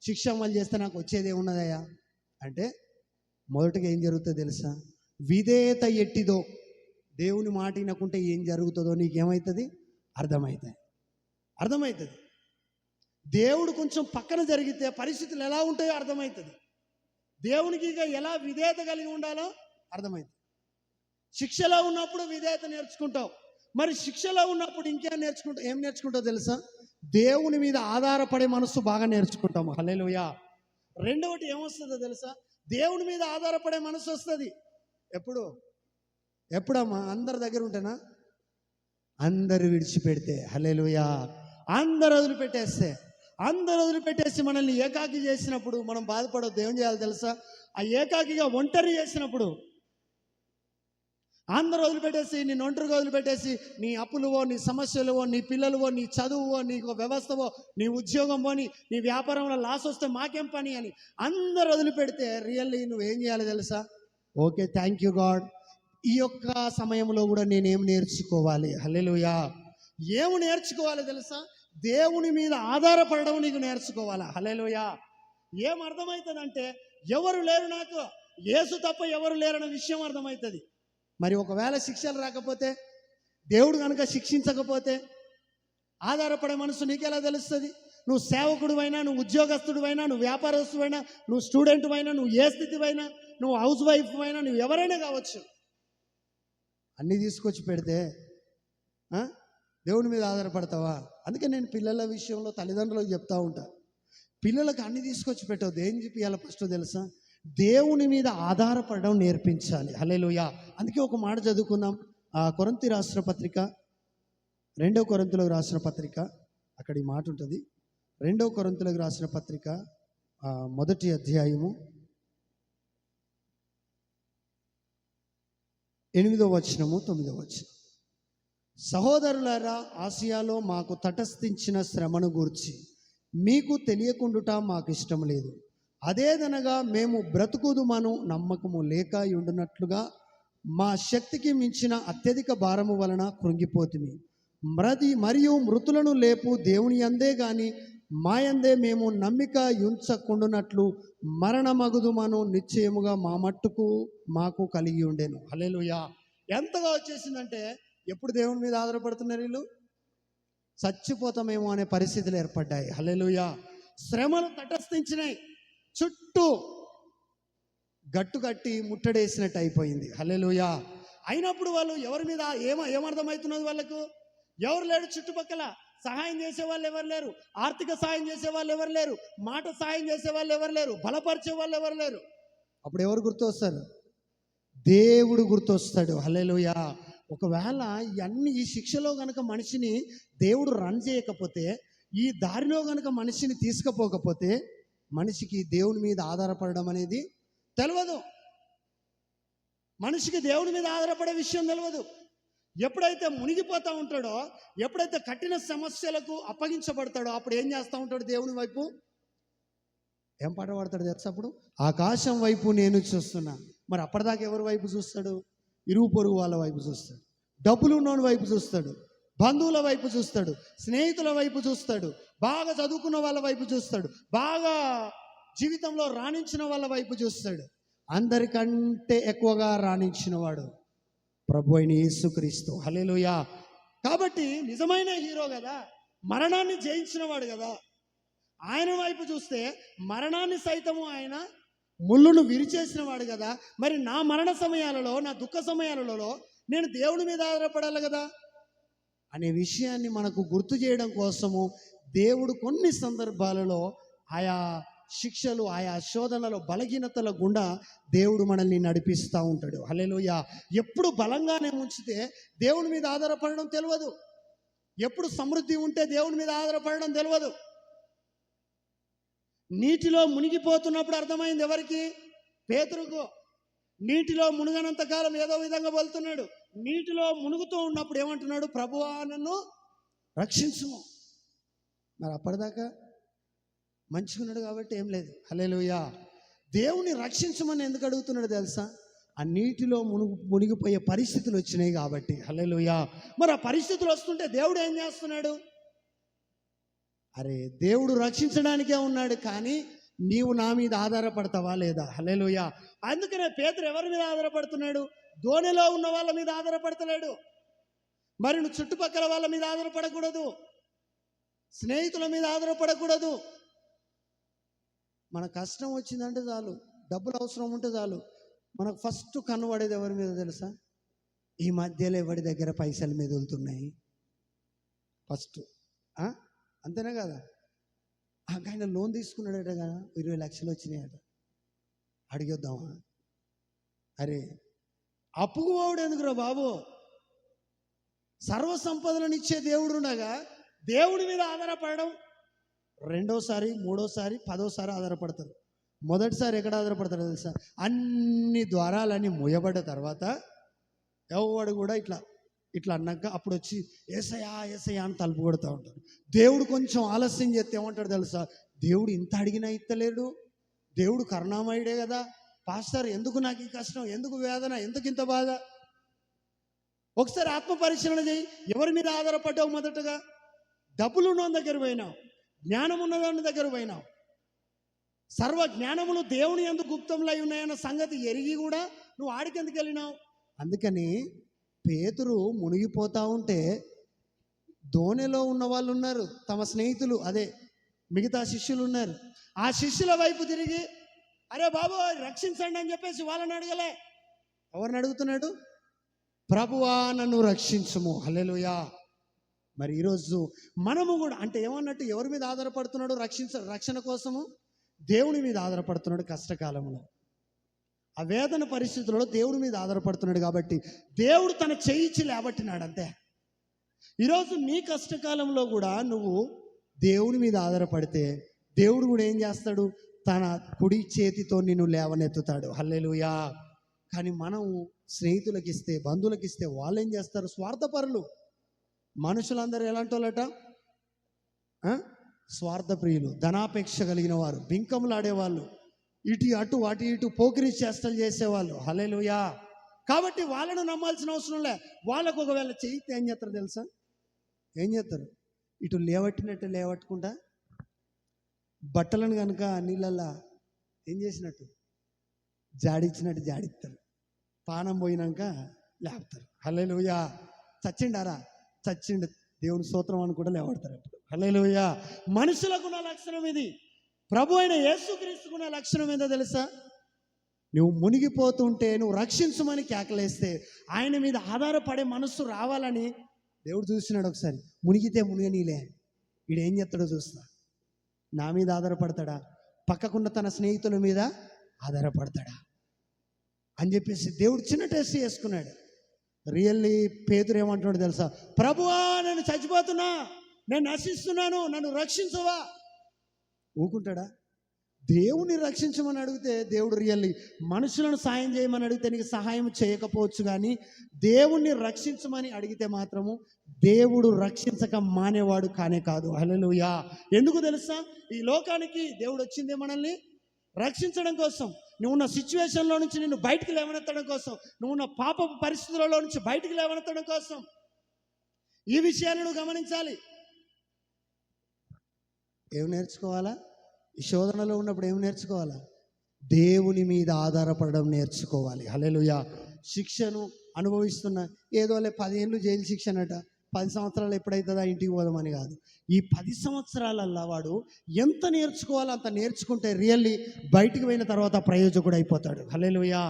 శిక్ష అమలు చేస్తే నాకు వచ్చేది ఏమున్నదయ్యా అంటే, మొదటగా ఏం జరుగుతుందో తెలుసా? విధేయత ఎట్టిదో, దేవుని మాట వినకుంటే ఏం జరుగుతుందో నీకేమవుతుంది? అర్థమవుతుంది. దేవుడు కొంచెం పక్కన జరిగితే పరిస్థితులు ఎలా ఉంటాయో అర్థమవుతుంది. దేవునికి ఇక ఎలా విధేయత కలిగి ఉండాలో అర్థమవుతుంది. శిక్షలో ఉన్నప్పుడు విధేయత నేర్చుకుంటావు. మరి శిక్షలో ఉన్నప్పుడు ఇంకేం నేర్చుకుంటావు? ఏం నేర్చుకుంటావు తెలుసా? దేవుని మీద ఆధారపడే మనసు బాగా నేర్చుకుంటాము. హల్లెలూయా. రెండవది ఏమొస్తుందో తెలుసా? దేవుని మీద ఆధారపడే మనసు వస్తుంది. ఎప్పుడమ్మా? అందరి దగ్గర ఉంటేనా? అందరు విడిచిపెడితే. హల్లెలూయా. అందరు వదిలిపెట్టేసి మనల్ని ఏకాకి చేసినప్పుడు మనం బాధపడవద్దు. ఏం చేయాలి తెలుసా? ఆ ఏకాకిగా ఒంటరి చేసినప్పుడు, అందరూ వదిలిపెట్టేసి, నిన్ను ఒంటరిగా వదిలిపెట్టేసి, నీ అప్పులువో, నీ సమస్యలువో, నీ పిల్లలువో, నీ చదువువో, నీకు వ్యవస్థవో, నీ ఉద్యోగం పోని, నీ వ్యాపారంలో లాస్ వస్తే మాకేం పని అని అందరు వదిలిపెడితే రియల్లీ నువ్వేం చేయాలి తెలుసా? ఓకే, థ్యాంక్ యూ గాడ్, ఈ యొక్క సమయంలో కూడా నేనేం నేర్చుకోవాలి? హల్లెలూయా. ఏమి నేర్చుకోవాలి తెలుసా? దేవుని మీద ఆధారపడడం నీకు నేర్చుకోవాలా? హల్లెలూయా. ఏం అర్థమవుతుందంటే, ఎవరు లేరు నాకు, యేసు తప్ప ఎవరు లేరన్న విషయం అర్థమవుతుంది. మరి ఒకవేళ శిక్షలు రాకపోతే, దేవుడు కనుక శిక్షించకపోతే ఆధారపడే మనసు నీకెలా తెలుస్తుంది? నువ్వు సేవకుడివైనా, నువ్వు ఉద్యోగస్తుడివైనా, నువ్వు వ్యాపారస్తువైనా, నువ్వు స్టూడెంట్వైనా, నువ్వు ఏ స్థితివైనా, నువ్వు హౌస్ వైఫ్ అయినా, నువ్వు ఎవరైనా కావచ్చు, అన్నీ తీసుకొచ్చి పెడితే దేవుని మీద ఆధారపడతావా? అందుకే నేను పిల్లల విషయంలో తల్లిదండ్రులకు చెప్తా ఉంటా, పిల్లలకు అన్ని తీసుకొచ్చి పెట్టవద్దు. ఏం చెప్పియాలి ఫస్ట్ తెలుసా? దేవుని మీద ఆధారపడడం నేర్పించాలి. హల్లెలూయా. అందుకే ఒక మాట చదువుకుందాం. కొరింథీ రాసిన పత్రిక, 2 కొరింథీయులకు రాసిన పత్రిక, అక్కడ ఈ మాట ఉంటుంది. 2 కొరింథీయులకు రాసిన పత్రిక 1వ అధ్యాయము 8వ వచనము 9వ వచనం. సహోదరులారా, ఆసియాలో మాకు తటస్థించిన శ్రమను గూర్చి మీకు తెలియకుండుట మాకు ఇష్టం లేదు. అదేదనగా మేము బ్రతుకుదుమను నమ్మకము లేక ఉండునట్లుగా మా శక్తికి మించిన అత్యధిక భారము వలన కృంగిపోతుమి. మరియు మృతులను లేపు దేవుని యందే గాని మా యందే మేము నమ్మిక ఉంచకుండునట్లు మరణమగుదుమను నిశ్చయముగా మా మట్టుకు మాకు కలిగి ఉండేను. హల్లెలూయా. ఎంతగా వచ్చేసిందంటే, ఎప్పుడు దేవుని మీద ఆధారపడుతున్నారు వీళ్ళు? చచ్చిపోతామేమో అనే పరిస్థితులు ఏర్పడ్డాయి. హల్లెలూయా. శ్రమలు తటస్థించినాయి, చుట్టూ గట్టు కట్టి ముట్టడేసినట్టు అయిపోయింది. హల్లెలూయా. అయినప్పుడు వాళ్ళు ఎవరి మీద ఏమర్థమవుతున్నది? వాళ్ళకు ఎవరు లేరు, చుట్టుపక్కల సహాయం చేసే వాళ్ళు ఎవరు లేరు, ఆర్థిక సహాయం చేసే వాళ్ళు ఎవరు లేరు, మాట సహాయం చేసే వాళ్ళు ఎవరు లేరు, బలపరిచే వాళ్ళు ఎవరు లేరు. అప్పుడు ఎవరు గుర్తొస్తారు? దేవుడు గుర్తొస్తాడు. హల్లెలూయా. ఒకవేళ ఈ శిక్షలో కనుక మనిషిని దేవుడు రన్ చేయకపోతే, ఈ దారిలో కనుక మనిషిని తీసుకుపోకపోతే, మనిషికి దేవుని మీద ఆధారపడడం అనేది తెలియదు. మనిషికి దేవుని మీద ఆధారపడే విషయం తెలియదు. ఎప్పుడైతే మునిగిపోతూ ఉంటాడో, ఎప్పుడైతే కఠిన సమస్యలకు అప్పగించబడతాడో, అప్పుడు ఏం చేస్తూ ఉంటాడు? దేవుని వైపు ఏం పాట పాడతాడు తెలుసా? అప్పుడు ఆకాశం వైపు నేను చూస్తున్నా. మరి అప్పటిదాకా ఎవరి వైపు చూస్తాడు? ఇరుగు పొరుగు వాళ్ళ వైపు చూస్తాడు, డబ్బులు ఉన్నోని వైపు చూస్తాడు, బంధువుల వైపు చూస్తాడు, స్నేహితుల వైపు చూస్తాడు, బాగా చదువుకున్న వాళ్ళ వైపు చూస్తాడు, బాగా జీవితంలో రాణించిన వాళ్ళ వైపు చూస్తాడు. అందరికంటే ఎక్కువగా రాణించిన వాడు ప్రభు అయిన యేసుక్రీస్తు. హల్లెలూయా. కాబట్టి నిజమైన హీరో కదా, మరణాన్ని జయించిన వాడు కదా, ఆయన వైపు చూస్తే మరణాన్ని సైతము ఆయన ముళ్ళును విరిచేసిన వాడు కదా. మరి నా మరణ సమయాలలో, నా దుఃఖ సమయాలలో నేను దేవుని మీద ఆధారపడాలి కదా అనే విషయాన్ని మనకు గుర్తు చేయడం కోసము దేవుడు కొన్ని సందర్భాలలో ఆయా శిక్షలు, ఆయా శోధనలు, బలహీనతల గుండా దేవుడు మనల్ని నడిపిస్తూ ఉంటాడు. హల్లెలూయా. ఎప్పుడు బలంగానే ఉంచితే దేవుని మీద ఆధారపడడం తెలియదు. ఎప్పుడు సమృద్ధి ఉంటే దేవుని మీద ఆధారపడడం తెలియదు. నీటిలో మునిగిపోతున్నప్పుడు అర్థమైంది ఎవరికి? పేతురుకు. నీటిలో మునుగనంత కాలం ఏదో విధంగా వెళ్తున్నాడు. నీటిలో మునుగుతూ ఉన్నప్పుడు ఏమంటున్నాడు? ప్రభువా నన్ను రక్షించుము. మరి అప్పటిదాకా మంచిగున్నాడు కాబట్టి ఏం లేదు. హల్లెలూయా. దేవుని రక్షించమని ఎందుకు అడుగుతున్నాడు తెలుసా? ఆ నీటిలో మునిగిపోయే పరిస్థితులు వచ్చినాయి కాబట్టి. హల్లెలూయా. మరి ఆ పరిస్థితులు వస్తుంటే దేవుడు ఏం చేస్తున్నాడు? అరే దేవుడు రక్షించడానికే ఉన్నాడు, కానీ నీవు నా మీద ఆధారపడతావా లేదా? హల్లెలూయా. అందుకనే పేతురు ఎవరి మీద ఆధారపడుతున్నాడు? దోణిలో ఉన్న వాళ్ళ మీద ఆధారపడతలేడు. మరి నువ్వు చుట్టుపక్కల వాళ్ళ మీద ఆధారపడకూడదు, స్నేహితుల మీద ఆధారపడకూడదు. మన కష్టం వచ్చిందంటే చాలు, డబ్బులు అవసరం ఉంటే చాలు, మనకు ఫస్ట్ కనబడేది ఎవరి మీద తెలుసా? ఈ మధ్యలో ఎవరి దగ్గర పైసల మీద వెళ్తున్నాయి ఫస్ట్. అంతేనా కదా? ఆయన లోన్ తీసుకున్నాడట కదా, 20 లక్షలు వచ్చినాయట, అడిగొద్దామా? అరే అప్పుకు పోవుడు ఎందుకురా బాబు? సర్వ సంపదలను ఇచ్చే దేవుడు ఉండగా దేవుడి మీద ఆధారపడడం రెండోసారి, మూడోసారి, 10వ సారి ఆధారపడతారు. మొదటిసారి ఎక్కడ ఆధారపడతారో తెలుసా? అన్ని ద్వారాలన్నీ మూయబడ్డ తర్వాత ఎవడు కూడా ఇట్లా ఇట్లా అన్నాక అప్పుడు వచ్చి ఏసయ్యా ఏసయ్యా అని తలుపు కొడుతూ ఉంటారు. దేవుడు కొంచెం ఆలస్యం చేస్తే ఏమంటాడు తెలుసా? దేవుడు ఇంత అడిగినా ఇత్తలేడు, దేవుడు కరుణామయుడే కదా, పాస్టర్ ఎందుకు నాకు ఈ కష్టం, ఎందుకు వేదన, ఎందుకు ఇంత బాధ? ఒకసారి ఆత్మ పరిశీలన చేయి. ఎవరి మీద ఆధారపడ్డావు? మొదటగా డబ్బులు ఉన్న దగ్గర పోయినావు, జ్ఞానం ఉన్నదాని దగ్గర పోయినావు. సర్వ జ్ఞానములు దేవుని యందు గుప్తంలో ఉన్నాయన్న సంగతి ఎరిగి కూడా నువ్వు ఆడికెందుకు వెళ్ళినావు? అందుకని పేతురు మునిగిపోతా ఉంటే దోణిలో ఉన్న వాళ్ళు ఉన్నారు, తమ స్నేహితులు, అదే మిగతా శిష్యులు ఉన్నారు. ఆ శిష్యుల వైపు తిరిగి అరే బాబు రక్షించండి అని చెప్పేసి వాళ్ళని అడగలే. ఎవరిని అడుగుతున్నాడు? ప్రభువా నన్ను రక్షించుము. హల్లెలూయా. మరి ఈరోజు మనము కూడా అంటే ఏమన్నట్టు, ఎవరి మీద ఆధారపడుతున్నాడు? రక్షణ కోసము దేవుని మీద ఆధారపడుతున్నాడు. కష్టకాలంలో ఆ వేదన పరిస్థితుల్లో దేవుడి మీద ఆధారపడుతున్నాడు కాబట్టి దేవుడు తన చేయిచ్చి లేబట్టినాడు అంతే. ఈరోజు నీ కష్టకాలంలో కూడా నువ్వు దేవుని మీద ఆధారపడితే దేవుడు కూడా ఏం చేస్తాడు? తన కుడి చేతితో నిన్ను లేవనెత్తుతాడు. హల్లెలూయా. కానీ మనం స్నేహితులకు ఇస్తే, బంధువులకు ఇస్తే వాళ్ళు ఏం చేస్తారు? స్వార్థపరులు. మనుషులందరూ ఎలాంటి వాళ్ళట? స్వార్థప్రియులు, ధనాపేక్ష కలిగిన వారు, బింకములు ఆడేవాళ్ళు, ఇటు అటు అటు ఇటు పోకిరి చేష్టలు చేసేవాళ్ళు. హల్లెలూయా. కాబట్టి వాళ్ళను నమ్మాల్సిన అవసరం లే. వాళ్ళకు ఒకవేళ చేయితే ఏం చేస్తారు తెలుసా? ఏం చేస్తారు? ఇటు లేవట్టినట్టు లేవట్టుకుంటా బట్టలను కనుక నీళ్ళల్లా ఏం చేసినట్టు జాడిచ్చినట్టు జాడిస్తారు, పానం పోయినాక లేపుతారు. హల్లెలూయా. చచ్చిండారా? చచ్చిండు, దేవుని స్తోత్రం అని కూడా లేవడతారు అప్పుడు. హల్లెలూయా. మనుషులకున్న లక్షణం ఇది. ప్రభు అయిన యేసుక్రీస్తుకున్న లక్షణం ఏందో తెలుసా? నువ్వు మునిగిపోతుంటే నువ్వు రక్షించమని కేకలేస్తే ఆయన మీద ఆధారపడే మనస్సు రావాలని దేవుడు చూస్తున్నాడు. ఒకసారి మునిగితే మునిగనీలే, వీడు ఏం చేస్తాడో చూస్తా. నా మీద ఆధారపడతాడా, పక్కకున్న తన స్నేహితుల మీద ఆధారపడతాడా అని చెప్పేసి దేవుడు చిన్న టెస్ట్ చేసుకున్నాడు. రియల్లీ పేతురు ఏమంటున్నాడు తెలుసా? ప్రభువా నేను చచ్చిపోతున్నా, నేను నశిస్తున్నాను, నన్ను రక్షించవా? ఊకుంటాడా? దేవుని రక్షించమని అడిగితే దేవుడు రియల్లీ, మనుషులను సాయం చేయమని అడిగితే నీకు సహాయం చేయకపోవచ్చు, కానీ దేవుణ్ణి రక్షించమని అడిగితే మాత్రము దేవుడు రక్షించక మానేవాడు కానే కాదు. హల్లెలూయా. ఎందుకు తెలుసా? ఈ లోకానికి దేవుడు వచ్చిందే మనల్ని రక్షించడం కోసం. నువ్వున్న సిచ్యువేషన్లో నుంచి నిన్ను బయటికి లేవనెత్తడం కోసం, నువ్వున్న పాప పరిస్థితులలో నుంచి బయటికి లేవనెత్తడం కోసం. ఈ విషయాన్ని నువ్వు గమనించాలి. ఏం నేర్చుకోవాలా? ఈ శోధనలో ఉన్నప్పుడు ఏం నేర్చుకోవాలా? దేవుని మీద ఆధారపడడం నేర్చుకోవాలి. హల్లెలూయా. శిక్షను అనుభవిస్తున్న ఏదోలే 10 ఏళ్ళు జైలు శిక్షనట, 10 సంవత్సరాలు ఎప్పుడైతుందా ఇంటికి పోదామని కాదు. ఈ 10 సంవత్సరాలల్లా వాడు ఎంత నేర్చుకోవాలో అంత నేర్చుకుంటే రియల్లీ బయటికి పోయిన తర్వాత ప్రయోజకుడు అయిపోతాడు. హల్లెలూయా.